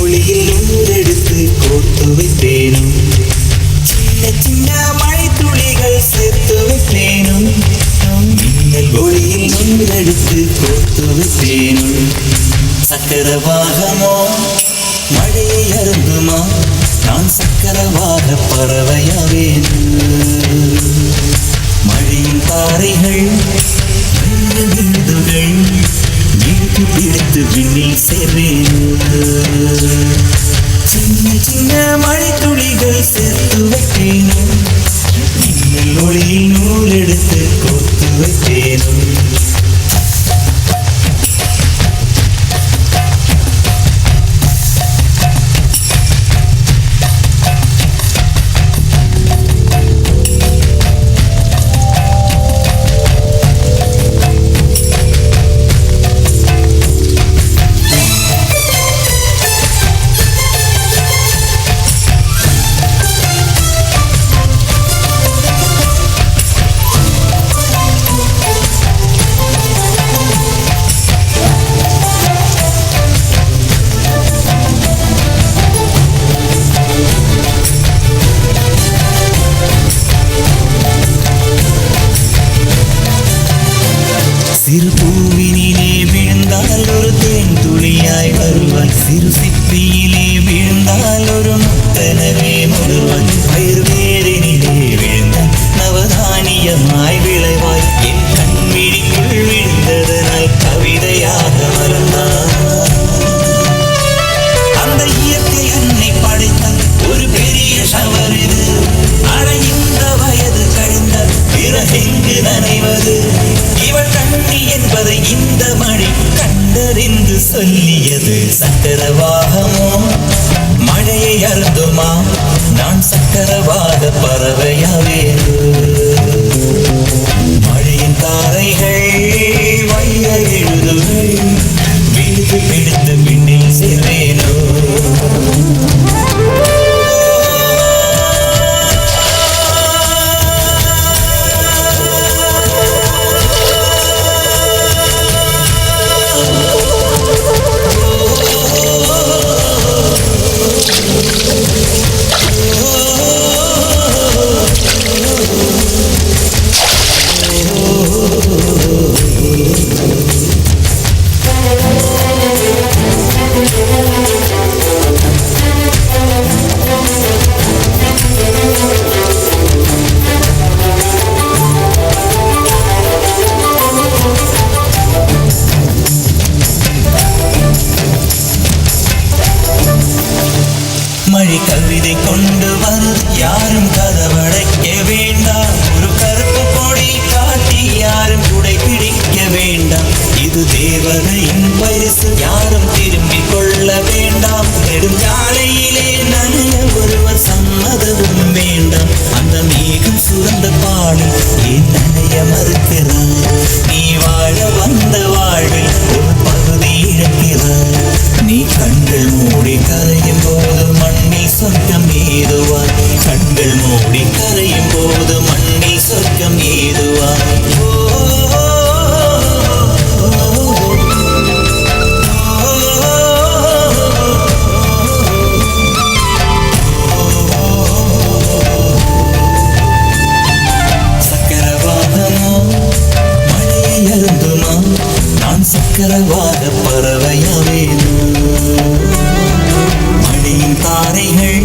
ஒளியில் நூறெடுத்து கோர்த்து வைப்பேனும் சின்ன சின்ன மழை துளிகள் சேர்த்து வைப்பேனும் மின்னல் ஒளியில் நூறெடுத்து கோர்த்து வைப்பேனும் சக்கரவாகமோ மழையை அருந்துமா நான் சக்கரவாக பறவையாவேன் மழையின் தாரைகள் விழுதுகள் வீட்டு பிடித்து விண்ணில் சேர்வேன் சின்ன சின்ன மழை துளிகள் சேர்த்து வைப்பேனும் மின்னல் ஒளியில் நூல் எடுத்து கோர்த்து வைப்பேனும் சிறு பூவினிலே விழுந்தால் ஒரு தேன் துளியாய் வருவாய் சிறு சிப்பியிலே விழுந்தால் ஒரு முத்தனவே முழுவாய் பயிர் வேரினிலே விழுந்தால் நவதானியமாய் விளைவாய் என் கண்விழிக்குள் விழுந்ததனால் கவிதையாக மறந்தாய் அந்த இயற்கை அன்னை படைத்தால் ஒரு பெரிய ஷவர் இது அட இந்த வயது கழிந்த பிறகெங்கு நனைவது இவள் கண்ணி என்பதை இந்த மழை கண்டறிந்து சொல்லியது சக்கரவாகமோ மழையை அருந்துமா நான் சக்கரவாக பறவையாவேன் மழையின் தாரைகள் வைர எழுதுகள் விழுது பிடித்து விண்ணில் சேர்வேனோ மழை கவிதை கொண்டு வரும் யாரும் கதவடைக்க வேண்டாம் ஒரு கருப்பு கொடி காட்டி யாரும் குடை பிடிக்க வேண்டாம் இது தேவதையின் பரிசு யாரும் திரும்பிக் கொள்ள வேண்டாம் நெடுஞ்சாலையிலே நனைய ஒருவர் சம்மதமும் வேண்டாம் அந்த மேகம் சுரந்த பாடி ஏன் நனைய மறுக்கிறார் நீ வாழ வந்த வாழ்வில் ஒரு பகுதி இழக்கிறார் நீ கண்கள் மூடி கரையும் போது மண்ணில் சொர்க்கம் ஏதுவாய் கண்கள் மூடி கரையும் போது மண்ணில் சொர்க்கம் ஏதுவாய் சக்கரவாகமோ மழையை அருந்துமா நான் சக்கரவாக பறவையாவேன் மழையின் தாரைகள்